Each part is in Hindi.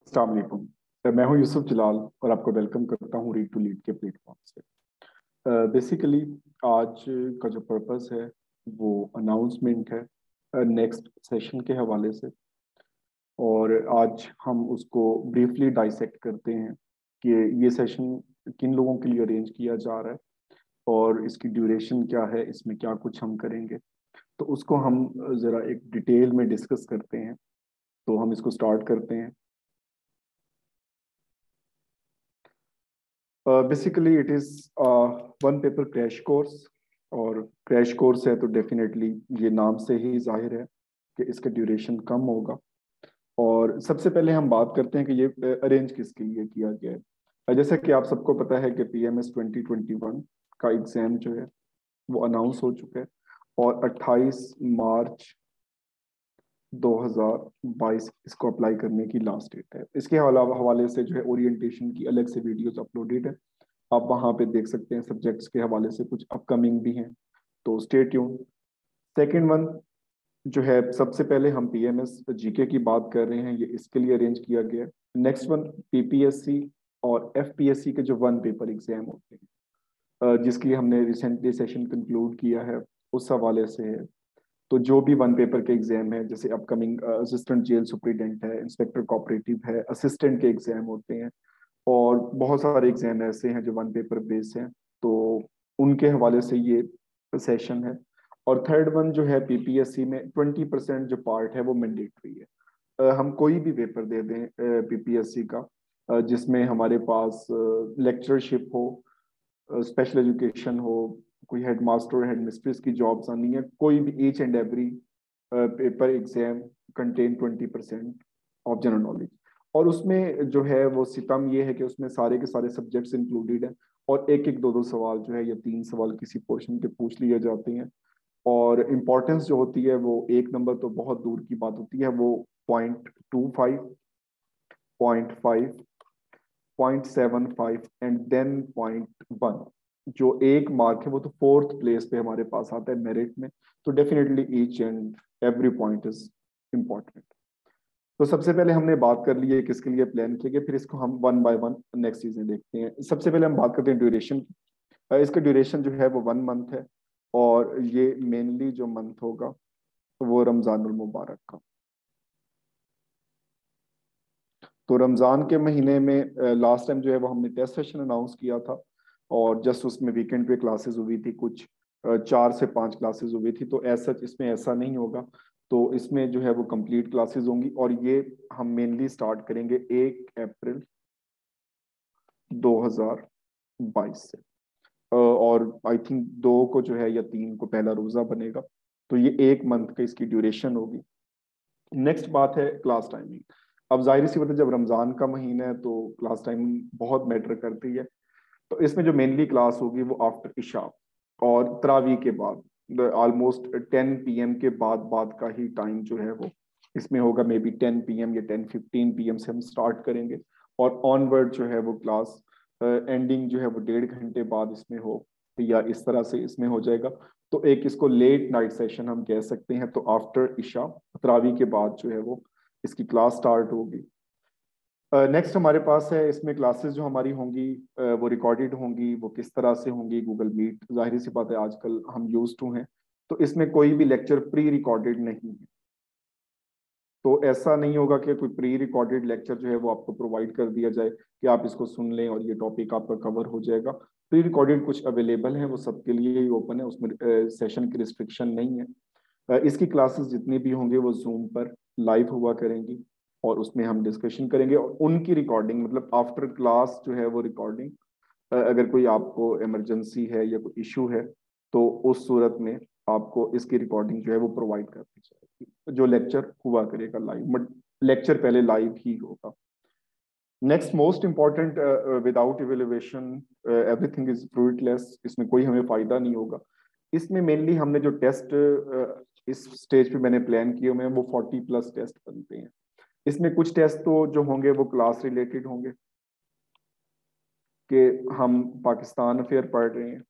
अस्सलाम वालेकुम। मैं हूं यूसुफ जलाल और आपको वेलकम करता हूं रीड टू लीड के प्लेटफॉर्म से। बेसिकली आज का जो पर्पस है वो अनाउंसमेंट है नेक्स्ट सेशन के हवाले से। और आज हम उसको ब्रीफली डाइसेक्ट करते हैं कि ये सेशन किन लोगों के लिए अरेंज किया जा रहा है और इसकी ड्यूरेशन क्या है, इसमें क्या कुछ हम करेंगे। तो उसको हम ज़रा एक डिटेल में डिस्कस करते हैं। तो हम इसको स्टार्ट करते हैं। Basically it is one paper crash course. और क्रैश कोर्स है तो डेफिनेटली ये नाम से ही जाहिर है कि इसका ड्यूरेशन कम होगा। और सबसे पहले हम बात करते हैं कि ये अरेंज किसके लिए किया गया है। जैसा कि आप सबको पता है कि पीएमएस 2021 का एग्ज़ाम जो है वो अनाउंस हो चुका है और 28 मार्च 2022 इसको अप्लाई करने की लास्ट डेट है। इसके हवाले से जो है ओरिएंटेशन की अलग से वीडियोस अपलोडेड है, आप वहाँ पे देख सकते हैं। सब्जेक्ट्स के हवाले से कुछ अपकमिंग भी हैं, तो स्टे ट्यून। सेकेंड वन जो है, सबसे पहले हम पीएमएस जीके की बात कर रहे हैं, ये इसके लिए अरेंज किया गया है। नेक्स्ट वन पीपीएससी और एफपीएससी के जो वन पेपर एग्जाम होते हैं, जिसकी हमने रिसेंटली सेशन कंक्लूड किया है, उस हवाले से है। तो जो भी वन पेपर के एग्जाम है, जैसे अपकमिंग असिस्टेंट जेल सुप्रिटेंडेंट है, इंस्पेक्टर कोऑपरेटिव है, असिस्टेंट के एग्जाम होते हैं और बहुत सारे एग्जाम ऐसे हैं जो वन पेपर बेस हैं, तो उनके हवाले से ये सेशन है। और थर्ड वन जो है, पीपीएससी में 20% जो पार्ट है वो मैंडेटरी है। हम कोई भी पेपर दे दें पीपीएससी का, जिसमें हमारे पास लेक्चरशिप हो, स्पेशल एजुकेशन हो, कोई हेड मास्टर हेड मिस्ट्रेस की जॉब्स आनी है, कोई भी each and every paper exam contain 20% of general knowledge. और उसमें जो है वो सितम ये है कि उसमें सारे के सारे सब्जेक्ट्स इंक्लूडेड हैं और एक एक दो दो सवाल जो है या तीन सवाल किसी पोर्शन के पूछ लिए जाते हैं। और इम्पोर्टेंस जो होती है वो एक नंबर तो बहुत दूर की बात होती है, वो 0.25, 0.5, 0.75 एंड देन 0.1। जो एक मार्क है वो तो फोर्थ प्लेस पे हमारे पास आता है मेरिट में। तो definitely each and every point is important. तो सबसे पहले हमने बात कर ली है किसके लिए प्लान किया गया, फिर इसको हम वन बाय वन नेक्स्ट चीजें देखते हैं। सबसे पहले हम बात करते हैं ड्यूरेशन की। इसका ड्यूरेशन जो है वो 1 मंथ है और ये मेनली जो मंथ होगा वो रमजानुल मुबारक का। तो रमजान के महीने में लास्ट टाइम जो है वो हमने टेस्ट सेशन अनाउंस किया था और जस्ट उसमें वीकेंड पे क्लासेस हुई थी, कुछ 4 से 5 क्लासेस हुई थी। तो ऐसा इसमें ऐसा नहीं होगा, तो इसमें जो है वो कंप्लीट क्लासेस होंगी और ये हम मेनली स्टार्ट करेंगे 1 अप्रैल 2022 से। और आई थिंक 2 को जो है या 3 को पहला रोजा बनेगा। तो ये 1 मंथ का इसकी ड्यूरेशन होगी। नेक्स्ट बात है क्लास टाइमिंग। अब जाहिर सी बात है, जब रमजान का महीना है तो क्लास टाइमिंग बहुत मैटर करती है। तो इसमें जो मेनली क्लास होगी वो आफ्टर इशा और तरावी के बाद, ऑलमोस्ट 10 PM के बाद का ही टाइम जो है वो इसमें होगा। मे बी 10 PM या 10:15 PM से हम स्टार्ट करेंगे और ऑनवर्ड जो है वो क्लास एंडिंग जो है वो 1.5 घंटे बाद इसमें हो, या इस तरह से इसमें हो जाएगा। तो एक इसको लेट नाइट सेशन हम कह सकते हैं। तो आफ्टर इशा तरावी के बाद जो है वो इसकी क्लास स्टार्ट होगी। नेक्स्ट हमारे पास है, इसमें क्लासेस जो हमारी होंगी वो रिकॉर्डेड होंगी। वो किस तरह से होंगी? गूगल मीट, जाहिर सी बात है आजकल हम यूज टू हैं, तो इसमें कोई भी लेक्चर प्री रिकॉर्डेड नहीं है। तो ऐसा नहीं होगा कि कोई प्री रिकॉर्डेड लेक्चर जो है वो आपको प्रोवाइड कर दिया जाए कि आप इसको सुन लें और ये टॉपिक आपका कवर हो जाएगा। प्री रिकॉर्डेड कुछ अवेलेबल है, वो सबके लिए ही ओपन है, उसमें सेशन की रिस्ट्रिक्शन नहीं है। इसकी क्लासेस जितनी भी होंगे वो जूम पर लाइव हुआ करेंगी और उसमें हम डिस्कशन करेंगे और उनकी रिकॉर्डिंग, मतलब आफ्टर क्लास जो है वो रिकॉर्डिंग, अगर कोई आपको इमरजेंसी है या कोई इशू है तो उस सूरत में आपको इसकी रिकॉर्डिंग जो है वो प्रोवाइड कर दी जाएगी। जो लेक्चर हुआ करेगा लाइव, बट लेक्चर पहले लाइव ही होगा। Next most important, without evaluation everything is fruitless. इसमें कोई हमें फायदा नहीं होगा। इसमें मेनली हमने जो टेस्ट इस स्टेज पे मैंने प्लान किए हुए हैं वो 40+ टेस्ट बनते हैं। इसमें कुछ टेस्ट तो जो होंगे वो क्लास रिलेटेड होंगे कि हम पाकिस्तान अफेयर पढ़ रहे हैं,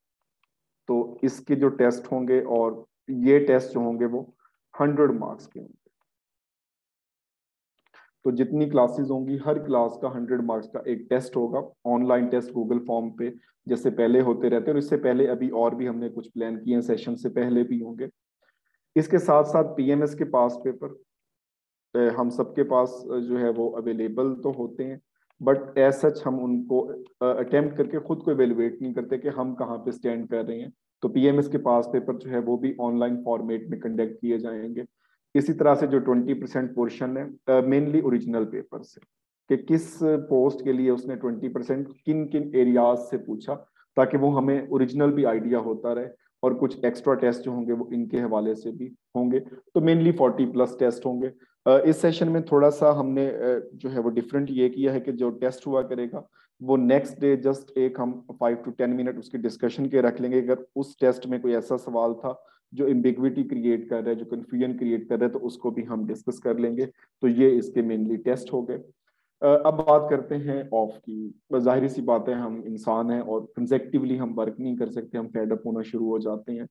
तो इसके जो टेस्ट होंगे और ये टेस्ट जो होंगे वो 100 मार्क्स के होंगे। तो जितनी क्लासेस होंगी हर क्लास का 100 मार्क्स का एक टेस्ट होगा, ऑनलाइन टेस्ट गूगल फॉर्म पे, जैसे पहले होते रहते हैं। और इससे पहले अभी और भी हमने कुछ प्लान किए हैं, सेशन से पहले भी होंगे। इसके साथ साथ पीएमएस के पास पेपर हम सबके पास जो है वो अवेलेबल तो होते हैं, बट एज सच हम उनको अटेम्प्ट करके खुद को एवेलुएट नहीं करते कि हम कहाँ पे स्टैंड कर रहे हैं। तो पीएमएस के पास पेपर जो है वो भी ऑनलाइन फॉर्मेट में कंडक्ट किए जाएंगे। इसी तरह से जो 20% पोर्शन है मेनली ओरिजिनल पेपर से, कि किस पोस्ट के लिए उसने 20% किन किन एरियाज से पूछा, ताकि वो हमें ओरिजिनल भी आइडिया होता रहे। और कुछ एक्स्ट्रा टेस्ट जो होंगे वो इनके हवाले से भी होंगे। तो मेनली 40+ टेस्ट होंगे। इस सेशन में थोड़ा सा हमने जो है वो डिफरेंट ये किया है कि जो टेस्ट हुआ करेगा वो नेक्स्ट डे जस्ट एक हम 5 to 10 मिनट उसकी डिस्कशन के रख लेंगे। अगर उस टेस्ट में कोई ऐसा सवाल था जो एम्बिग्विटी क्रिएट कर रहा है, जो कंफ्यूजन क्रिएट कर रहा है, तो उसको भी हम डिस्कस कर लेंगे। तो ये इसके मेनली टेस्ट हो गए। अब बात करते हैं ऑफ की। जाहिर सी बात है, हम इंसान हैं और कंसेक्टिवली हम वर्क नहीं कर सकते, हम फेड अप होना शुरू हो जाते हैं।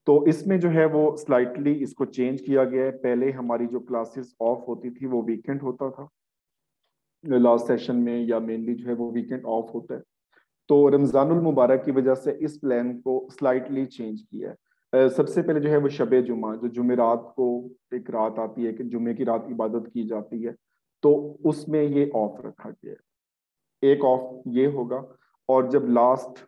तो इसमें जो है वो स्लाइटली इसको चेंज किया गया है। पहले हमारी जो क्लासेस ऑफ होती थी वो वीकेंड होता था लास्ट सेशन में, या मेनली जो है वो वीकेंड ऑफ होता है। तो रमजानुल मुबारक की वजह से इस प्लान को स्लाइटली चेंज किया है। सबसे पहले जो है वो शबे जुमा, जो जुमेरात को एक रात आती है कि जुमे की रात इबादत की जाती है, तो उसमें ये ऑफ रखा गया है। एक ऑफ ये होगा। और जब लास्ट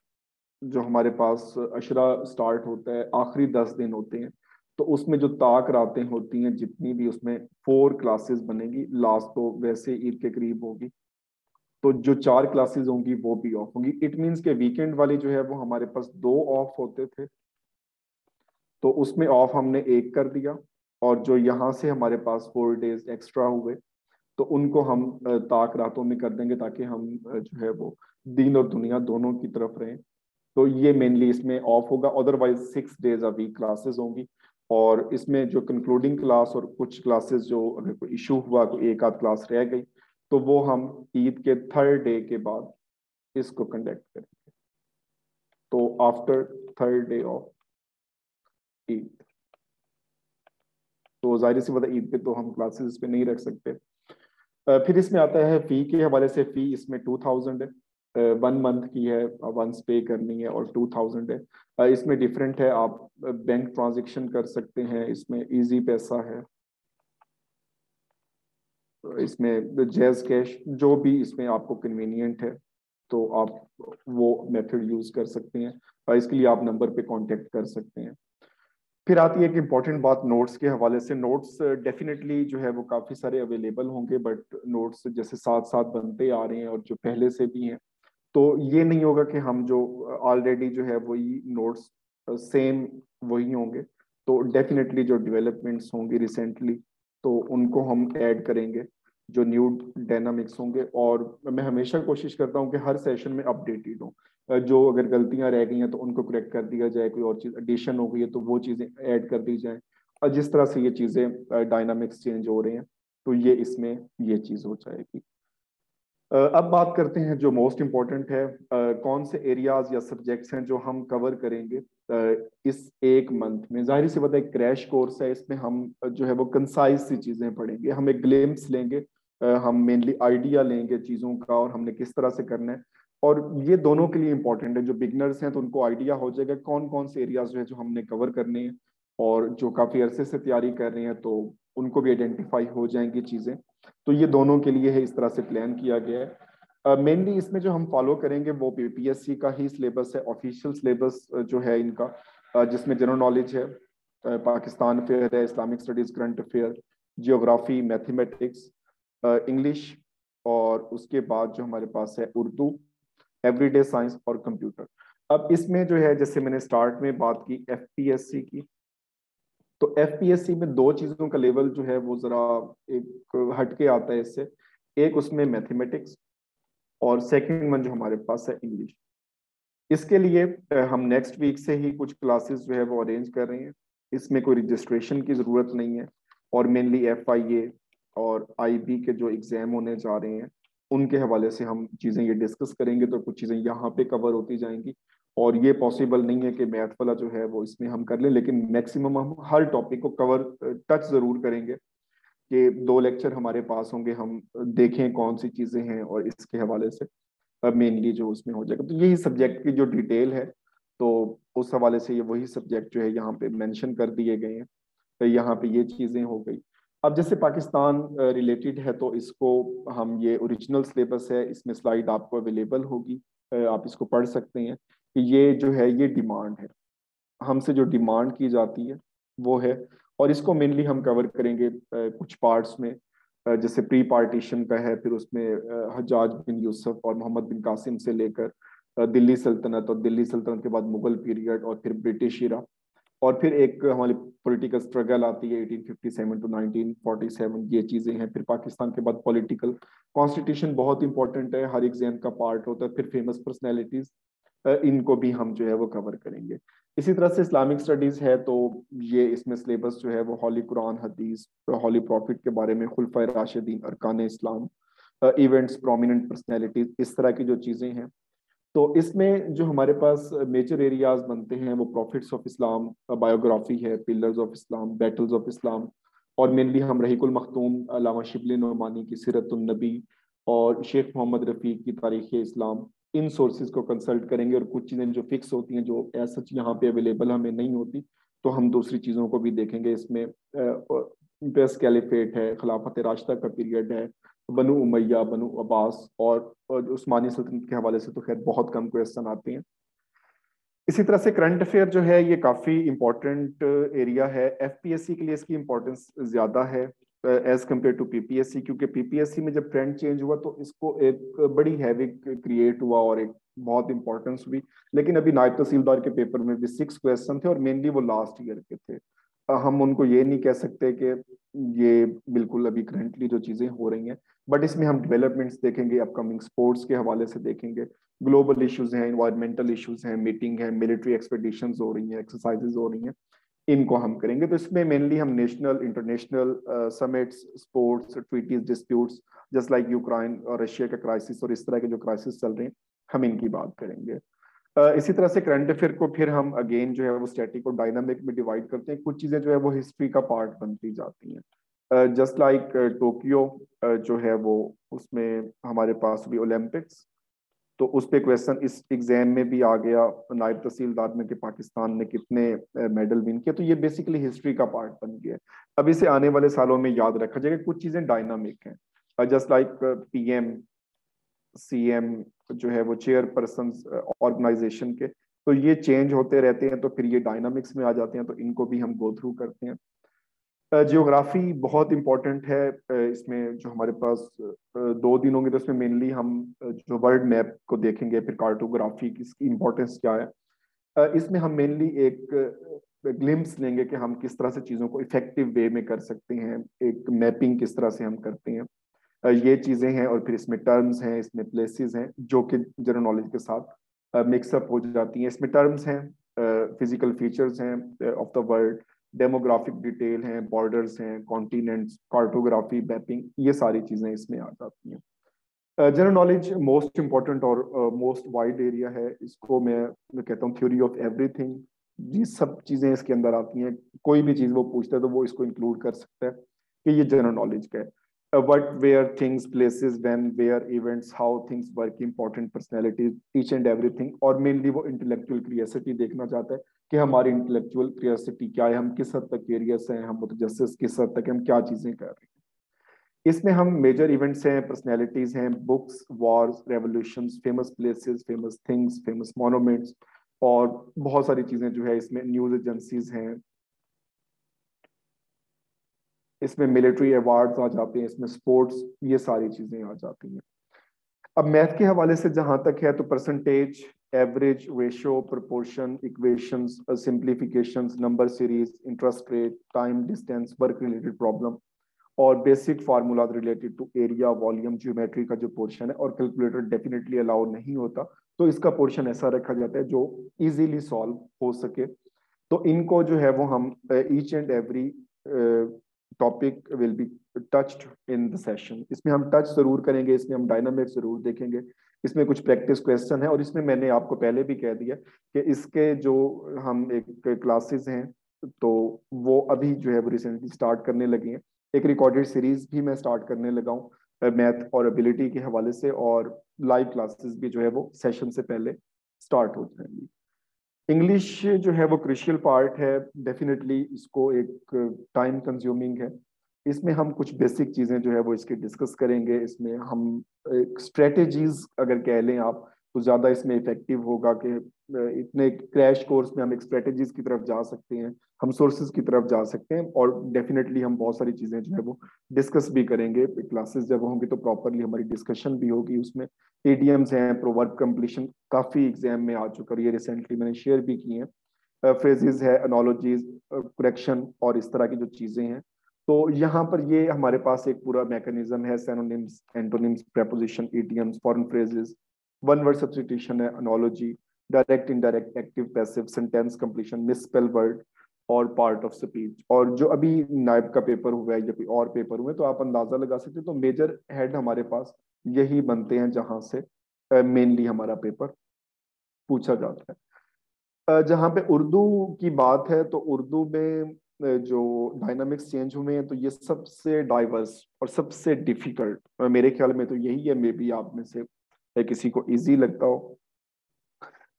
जो हमारे पास अशरा स्टार्ट होता है, आखिरी 10 दिन होते हैं, तो उसमें जो ताक रातें होती हैं जितनी भी, उसमें 4 क्लासेस बनेगी। लास्ट तो वैसे ईद के करीब होगी, तो जो 4 क्लासेस होंगी वो भी ऑफ होंगी। इट मीन्स के वीकेंड वाली जो है वो हमारे पास 2 ऑफ होते थे, तो उसमें ऑफ हमने एक कर दिया। और जो यहाँ से हमारे पास 4 डेज एक्स्ट्रा हुए, तो उनको हम ताक रातों में कर देंगे, ताकि हम जो है वो दीन और दुनिया दोनों की तरफ रहें। तो ये मेनली इसमें ऑफ होगा। Otherwise 6 days a week classes होंगी। और इसमें जो कंक्लूडिंग क्लास और कुछ क्लासेस जो अगर कोई इशू हुआ, कोई एक आध क्लास रह गई, तो वो हम ईद के 3rd डे के बाद इसको कंडक्ट करेंगे। तो after 3rd day of Eid, तो जाहिर सी बात है ईद पे तो हम क्लासेस इस पे नहीं रख सकते। फिर इसमें आता है फी के हवाले से। फी इसमें 2000 है, 1 मंथ की है, वंस पे करनी है, और 2000 है। इसमें डिफरेंट है, आप बैंक ट्रांजेक्शन कर सकते हैं, इसमें इजी पैसा है, इसमें जैज कैश, जो भी इसमें आपको कन्वीनियंट है तो आप वो मेथड यूज कर सकते हैं। इसके लिए आप नंबर पे कांटेक्ट कर सकते हैं। फिर आती है एक इम्पॉर्टेंट बात नोट्स के हवाले से। नोट्स डेफिनेटली जो है वो काफ़ी सारे अवेलेबल होंगे, बट नोट्स जैसे साथ साथ बनते आ रहे हैं और जो पहले से भी हैं, तो ये नहीं होगा कि हम जो ऑलरेडी जो है वही नोट्स सेम वही होंगे। तो डेफिनेटली जो डेवलपमेंट्स होंगी रिसेंटली, तो उनको हम ऐड करेंगे, जो न्यू डायनामिक्स होंगे। और मैं हमेशा कोशिश करता हूँ कि हर सेशन में अपडेटेड हो। जो अगर गलतियां रह गई हैं तो उनको करेक्ट कर दिया जाए, कोई और चीज़ एडिशन हो गई है तो वो चीज़ें ऐड कर दी जाए। और जिस तरह से ये चीज़ें डायनामिक्स चेंज हो रहे हैं, तो ये इसमें ये चीज़ हो जाएगी। अब बात करते हैं जो मोस्ट इम्पोर्टेंट है, कौन से एरियाज या सब्जेक्ट्स हैं जो हम कवर करेंगे इस एक मंथ में। जाहिर सी बात है क्रैश कोर्स है, इसमें हम जो है वो कंसाइज सी चीज़ें पढ़ेंगे, हम एक ग्लिम्स लेंगे, हम मेनली आइडिया लेंगे चीज़ों का और हमने किस तरह से करना है। और ये दोनों के लिए इंपॉर्टेंट है। जो बिगनर्स हैं तो उनको आइडिया हो जाएगा कौन कौन से एरियाज जो है जो हमने कवर करने हैं, और जो काफ़ी अरसे से तैयारी कर रहे हैं तो उनको भी आइडेंटिफाई हो जाएंगी चीज़ें। तो ये दोनों के लिए है, इस तरह से प्लान किया गया है। मेनली इसमें जो हम फॉलो करेंगे वो पीपीएससी का ही सिलेबस है, ऑफिशियल सिलेबस जो है इनका, जिसमें जनरल नॉलेज है, पाकिस्तान अफेयर है, Islamic studies, current affair, geography, mathematics, English, और उसके बाद जो हमारे पास है उर्दू, एवरीडे साइंस और कंप्यूटर। अब इसमें जो है जैसे मैंने स्टार्ट में बात की एफपीएससी की, तो एफपीएससी में 2 चीजों का लेवल जो है वो जरा एक हटके आता है इससे। एक उसमें मैथमेटिक्स, और सेकंड वन जो हमारे पास है इंग्लिश। इसके लिए हम नेक्स्ट वीक से ही कुछ क्लासेस जो है वो अरेंज कर रहे हैं। इसमें कोई रजिस्ट्रेशन की ज़रूरत नहीं है। और मेनली एफआईए और आईबी के जो एग्ज़ाम होने जा रहे हैं उनके हवाले से हम चीज़ें ये डिस्कस करेंगे, तो कुछ चीज़ें यहाँ पे कवर होती जाएंगी। और ये पॉसिबल नहीं है कि मैथ वाला जो है वो इसमें हम कर लें, लेकिन मैक्सिमम हम हर टॉपिक को कवर टच ज़रूर करेंगे। कि 2 लेक्चर हमारे पास होंगे, हम देखें कौन सी चीजें हैं और इसके हवाले से मेनली जो उसमें हो जाएगा। तो यही सब्जेक्ट की जो डिटेल है, तो उस हवाले से ये वही सब्जेक्ट जो है यहाँ पे मेंशन कर दिए गए हैं। तो यहाँ पे ये चीजें हो गई। अब जैसे पाकिस्तान रिलेटेड है, तो इसको हम, ये ओरिजिनल सिलेबस है, इसमें स्लाइड आपको अवेलेबल होगी, आप इसको पढ़ सकते हैं कि ये जो है ये डिमांड है, हमसे जो डिमांड की जाती है वो है। और इसको मेनली हम कवर करेंगे कुछ पार्ट्स में। जैसे प्री पार्टीशन का है, फिर उसमें हज्जाज बिन यूसुफ और मोहम्मद बिन कासिम से लेकर दिल्ली सल्तनत, और दिल्ली सल्तनत के बाद मुगल पीरियड, और फिर ब्रिटिश इरा, और फिर एक हमारी पॉलिटिकल स्ट्रगल आती है 1857 टू 1947, ये चीजें हैं। फिर पाकिस्तान के बाद पॉलिटिकल कॉन्स्टिट्यूशन बहुत इंपॉर्टेंट है, हर एग्जाम का पार्ट होता है। फिर फेमस पर्सनैलिटीज, इनको भी हम जो है वो कवर करेंगे। इसी तरह से इस्लामिक स्टडीज है, तो ये इसमें सिलेबस जो है वो हॉली कुरान, हदीस, हॉली प्रॉफिट के बारे में, खुलफाए राशिदीन, अरकान इस्लाम, इवेंट्स, प्रोमिनेंट पर्सनैलिटीज, इस तरह की जो चीजें हैं। तो इसमें जो हमारे पास मेजर एरियाज बनते हैं वो प्रॉफिट्स ऑफ इस्लाम, बायोग्राफी है, pillars of Islam, battles of Islam, और मेनली हम रहीकुल मखतूम अल्लामा शिबली नोमानी की सीरतुन नबी और शेख मोहम्मद रफ़ीक की तारीख़ इस्लाम, इन सोर्सेज को कंसल्ट करेंगे। और कुछ चीज़ें जो फिक्स होती हैं, जो एज सच यहाँ पे अवेलेबल हमें नहीं होती, तो हम दूसरी चीज़ों को भी देखेंगे। इसमें बेस्ट कैलिफेट है, खिलाफत राशिदा का पीरियड है, बनु उमैया, बनु अब्बास, और उस्मानी सल्तनत के हवाले से तो खैर बहुत कम क्वेश्चन आते हैं। इसी तरह से करंट अफेयर जो है ये काफी इंपॉर्टेंट एरिया है, एफपीएससी के लिए इसकी इंपॉर्टेंस ज्यादा है एज कम्पेयर टू पीपीएससी, क्योंकि पीपीएससी में जब ट्रेंड चेंज हुआ तो इसको एक बड़ी हैवी क्रिएट हुआ और एक बहुत इंपॉर्टेंस हुई। लेकिन अभी नायब तहसीलदार के पेपर में भी 6 क्वेश्चन थे, और मेनली वो लास्ट ईयर के थे। हम उनको ये नहीं कह सकते कि ये बिल्कुल अभी करंटली जो चीजें हो रही हैं, बट इसमें हम डेवलपमेंट्स देखेंगे, अपकमिंग स्पोर्ट्स के हवाले से देखेंगे, ग्लोबल इश्यूज हैं, इन्वायरमेंटल इश्यूज हैं, मीटिंग है, मिलिट्री एक्सपेडिशंस हो रही हैं, एक्सरसाइजेज हो रही हैं, इनको हम करेंगे। तो इसमें मेनली हम national, international summits, sports, treaties, disputes, just like Ukraine और रशिया का क्राइसिस और इस तरह के जो क्राइसिस चल रहे हैं, हम इनकी बात करेंगे। इसी तरह से करंट अफेयर को फिर हम अगेन जो है वो स्टैटिक और डायनामिक में डिवाइड करते हैं। कुछ चीजें जो है वो हिस्ट्री का पार्ट बनती जाती हैं, जस्ट लाइक टोक्यो जो है वो, उसमें हमारे पास भी ओलंपिक्स, तो उस पे क्वेश्चन इस एग्जाम में भी आ गया नायब तहसीलदार में कि पाकिस्तान ने कितने मेडल विन किए। तो ये बेसिकली हिस्ट्री का पार्ट बन गया। अब इसे आने वाले सालों में याद रखा जाएगा। कुछ चीजें डायनामिक हैं, जस्ट लाइक पीएम, सीएम जो है वो चेयरपर्सन ऑर्गेनाइजेशन के, तो ये चेंज होते रहते हैं, तो फिर ये डायनामिक्स में आ जाते हैं, तो इनको भी हम गो थ्रू करते हैं। जियोग्राफी बहुत इंपॉर्टेंट है, इसमें जो हमारे पास 2 दिन होंगे, तो इसमें मेनली हम जो वर्ल्ड मैप को देखेंगे, फिर कार्टोग्राफी की इसकी इम्पोर्टेंस क्या है। इसमें हम मेनली एक ग्लिम्स लेंगे कि हम किस तरह से चीज़ों को इफेक्टिव वे में कर सकते हैं, एक मैपिंग किस तरह से हम करते हैं, ये चीज़ें हैं। और फिर इसमें टर्म्स हैं, इसमें प्लेसेस हैं, जो कि जनरल नॉलेज के साथ मिक्सअप हो जाती हैं। इसमें टर्म्स हैं, फिजिकल फीचर्स हैं of the world, demographic detail हैं, बॉर्डर्स हैं, कॉन्टिनेंट्स, कार्टोग्राफी, मैपिंग, ये सारी चीजें इसमें आ जाती हैं। जनरल नॉलेज मोस्ट इंपॉर्टेंट और मोस्ट वाइड एरिया है। इसको मैं कहता हूँ थ्योरी ऑफ एवरीथिंग। ये सब चीजें इसके अंदर आती हैं, कोई भी चीज वो पूछता है तो वो इसको इंक्लूड कर सकता है कि ये जनरल नॉलेज का है। what, where, things, places, when, where, events, how things work, important personalities, each and everything। और मेनली वो इंटेलेक्चुअल क्रियोसिटी देखना चाहता है कि हमारी इंटेलेक्चुअल क्रियोसिटी क्या है, हम किस हद तक क्यूरियस हैं, हम जस्टिस किस हद तक हम क्या चीजें कर रहे हैं। इसमें हम मेजर इवेंट्स हैं, पर्सनैलिटीज हैं, books, Wars, revolutions, famous places, famous things, famous monuments, और बहुत सारी चीजें जो है इसमें न्यूज एजेंसीज हैं, इसमें मिलिट्री अवार्ड्स आ जाते हैं, इसमें स्पोर्ट्स, ये सारी चीजें आ जाती हैं। अब मैथ के हवाले से जहां तक है, तो percentage, average, ratio, proportion, equations, simplifications, number series, interest rate, time, distance, work related problem, और basic formula related to area, volume, geometry का जो पोर्शन है, और कैलकुलेटर डेफिनेटली अलाउ नहीं होता, तो इसका पोर्शन ऐसा रखा जाता है जो इजीली सॉल्व हो सके। तो इनको जो है वो हम each and every topic will be touched in the session. इसमें हम टच जरूर करेंगे, इसमें हम डायनामिक्स जरूर देखेंगे, इसमें कुछ प्रैक्टिस क्वेश्चन है। और इसमें मैंने आपको पहले भी कह दिया कि इसके जो हम एक क्लासेस हैं, तो वो अभी जो है वो रिसेंटली स्टार्ट करने लगे हैं, एक रिकॉर्डेड सीरीज भी मैं स्टार्ट करने लगा हूँ मैथ और एबिलिटी के हवाले से, और लाइव क्लासेस भी जो है वो सेशन से पहले स्टार्ट हो जाएंगी। इंग्लिश जो है वो क्रिशियल पार्ट है, डेफिनेटली इसको एक टाइम कंज्यूमिंग है। इसमें हम कुछ बेसिक चीजें जो है वो इसके डिस्कस करेंगे। इसमें हम एक स्ट्रेटेजीज अगर कह लें आप, तो ज्यादा इसमें इफेक्टिव होगा कि इतने क्रैश कोर्स में हम एक स्ट्रेटेजीज की तरफ जा सकते हैं, हम सोर्सेज की तरफ जा सकते हैं, और डेफिनेटली हम बहुत सारी चीजें जो है वो डिस्कस भी करेंगे। क्लासेस जब होंगी तो प्रॉपरली हमारी डिस्कशन भी होगी उसमें। एडीएम्स हैं, प्रोवर्ब कंप्लीशन काफी एग्जाम में आ चुका है, ये रिसेंटली मैंने शेयर भी की हैं। फ्रेजेस है, एनोलॉजीज, करेक्शन और इस तरह की जो चीजें हैं। तो यहाँ पर ये हमारे पास एक पूरा मैकेनिज्म है, synonyms, antonyms, preposition, idioms, foreign phrases, one word substitution है, analogy, direct, indirect, active, passive, sentence completion, misspell word और पार्ट ऑफ स्पीच। और जो अभी नायब का पेपर हुआ है या कोई और पेपर हुए तो आप अंदाजा लगा सकते हो, तो मेजर हेड हमारे पास यही बनते हैं जहां से मेनली हमारा पेपर पूछा जाता है। जहाँ पे उर्दू की बात है, तो उर्दू में जो डायनामिक्स चेंज हुए हैं, तो ये सबसे डाइवर्स और सबसे डिफिकल्ट मेरे ख्याल में तो यही है। मे बी आप में से किसी को इजी लगता हो,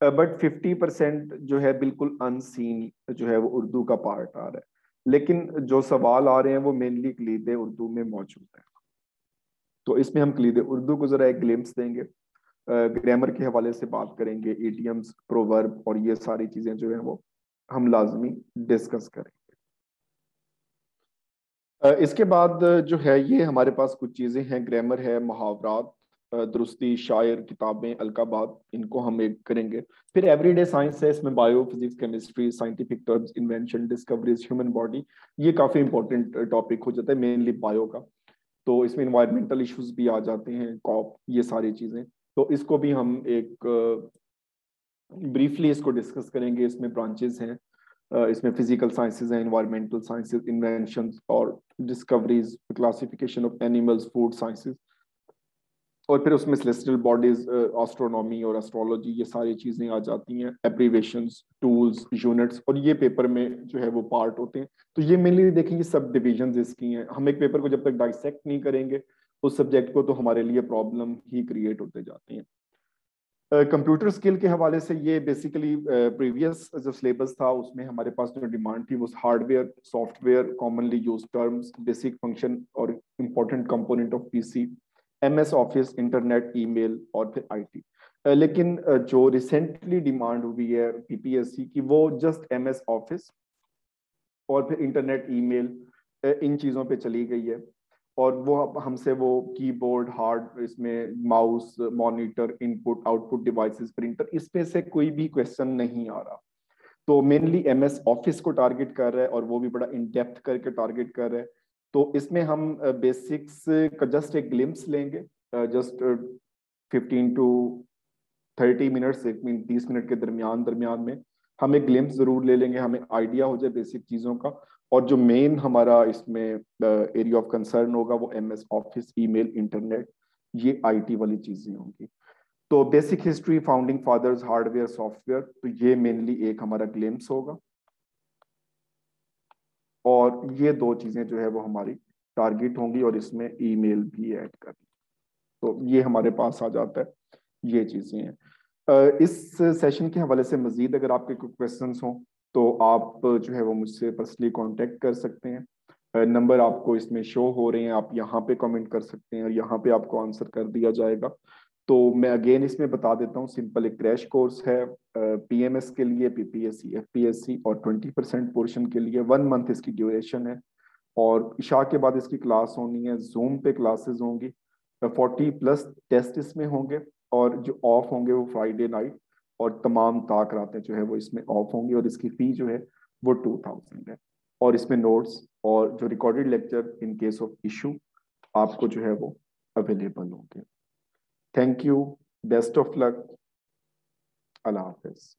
बट 50% जो है बिल्कुल अनसीन जो है वो उर्दू का पार्ट आ रहा है। लेकिन जो सवाल आ रहे हैं वो मेनली कलीदे उर्दू में मौजूद है। तो इसमें हम कलीदे उर्दू को जरा एक ग्लिम्स देंगे, ग्रामर के हवाले से बात करेंगे, इडियम्स, प्रोवर्ब और ये सारी चीजें जो है वो हम लाजमी डिस्कस करें। इसके बाद जो है ये हमारे पास कुछ चीजें हैं, ग्रामर है, मुहावरात, दुरुस्ती, शायर, किताबें, अलकाबात, इनको हम एक करेंगे। फिर एवरीडे साइंस है, इसमें bio, physics, chemistry, scientific terms, invention, discoveries, human body, ये काफी इंपॉर्टेंट टॉपिक हो जाता है मेनली बायो का। तो इसमें इन्वायरमेंटल इश्यूज भी आ जाते हैं, कॉप, ये सारी चीजें। तो इसको भी हम एक ब्रीफली इसको डिस्कस करेंगे। इसमें ब्रांचेस हैं, इसमें फिजिकल साइंसेज हैं, इन्वायरमेंटल साइंसेज, इन्वेंशंस और discoveries, classification of animals, food sciences, और फिर उसमें सेलेस्टियल बॉडीज, एस्ट्रोनॉमी और एस्ट्रोलॉजी, ये सारी चीजें आ जाती हैं, एब्रीवेशंस, टूल्स, यूनिट्स, और ये पेपर में जो है वो पार्ट होते हैं। तो ये मेनली देखेंगे सब डिविजन्स इसकी हैं। हम एक पेपर को जब तक डाइसेक्ट नहीं करेंगे उस सब्जेक्ट को, तो हमारे लिए प्रॉब्लम ही क्रिएट होते जाती हैं। कंप्यूटर स्किल के हवाले से ये बेसिकली प्रीवियस जो सिलेबस था उसमें हमारे पास जो डिमांड थी वो hardware, software, commonly use terms, basic function और important component of PC, MS office, internet, email और फिर आईटी। लेकिन जो रिसेंटली डिमांड हुई है पीपीएससी की, वो जस्ट एमएस ऑफिस और फिर इंटरनेट, ईमेल, इन चीज़ों पे चली गई है। और वो हमसे वो कीबोर्ड, हार्ड, इसमें mouse, monitor, input output devices, printer, इसमें से कोई भी क्वेश्चन नहीं आ रहा। तो मेनली एमएस ऑफिस को टारगेट कर रहा है, और वो भी बड़ा इन डेप्थ करके टारगेट कर रहा है। तो इसमें हम बेसिक्स का जस्ट एक ग्लिम्स लेंगे, just 15 to 30 minutes, 1 minute 30 minute के दरमियान दरमियान में हम एक ग्लिम्स जरूर ले लेंगे, हमें आइडिया हो जाए बेसिक चीजों का। और जो मेन हमारा इसमें एरिया ऑफ कंसर्न होगा वो एमएस ऑफिस, ईमेल, इंटरनेट, ये आईटी वाली चीजें होंगी। तो basic history, founding fathers, hardware, software, तो ये मेनली एक हमारा ग्लिम्स होगा। और ये दो चीजें जो है वो हमारी टारगेट होंगी, और इसमें ईमेल भी ऐड कर, तो ये हमारे पास आ जाता है। ये चीजें हैं। इस सेशन के हवाले से मजीद अगर आपके कोई क्वेश्चंस हों तो आप जो है वो मुझसे पर्सनली कांटेक्ट कर सकते हैं। नंबर आपको इसमें शो हो रहे हैं, आप यहाँ पे कमेंट कर सकते हैं और यहाँ पे आपको आंसर कर दिया जाएगा। तो मैं अगेन इसमें बता देता हूँ, सिंपल एक क्रैश कोर्स है पीएमएस के लिए, पीपीएससी, एफपीएससी और 20% पोर्शन के लिए। 1 मंथ इसकी ड्यूरेशन है, और इशा के बाद इसकी क्लास होनी है, जूम पे क्लासेस होंगी, 40+ टेस्ट इसमें होंगे, और जो ऑफ होंगे वो फ्राइडे नाइट, और तमाम ताक रातें जो है वो इसमें ऑफ होंगी। और इसकी फी जो है वो 2000 है, और इसमें नोट्स और जो recorded lecture in case of issue आपको जो है वो अवेलेबल होंगे। Thank you, best of luck, Allah Hafiz.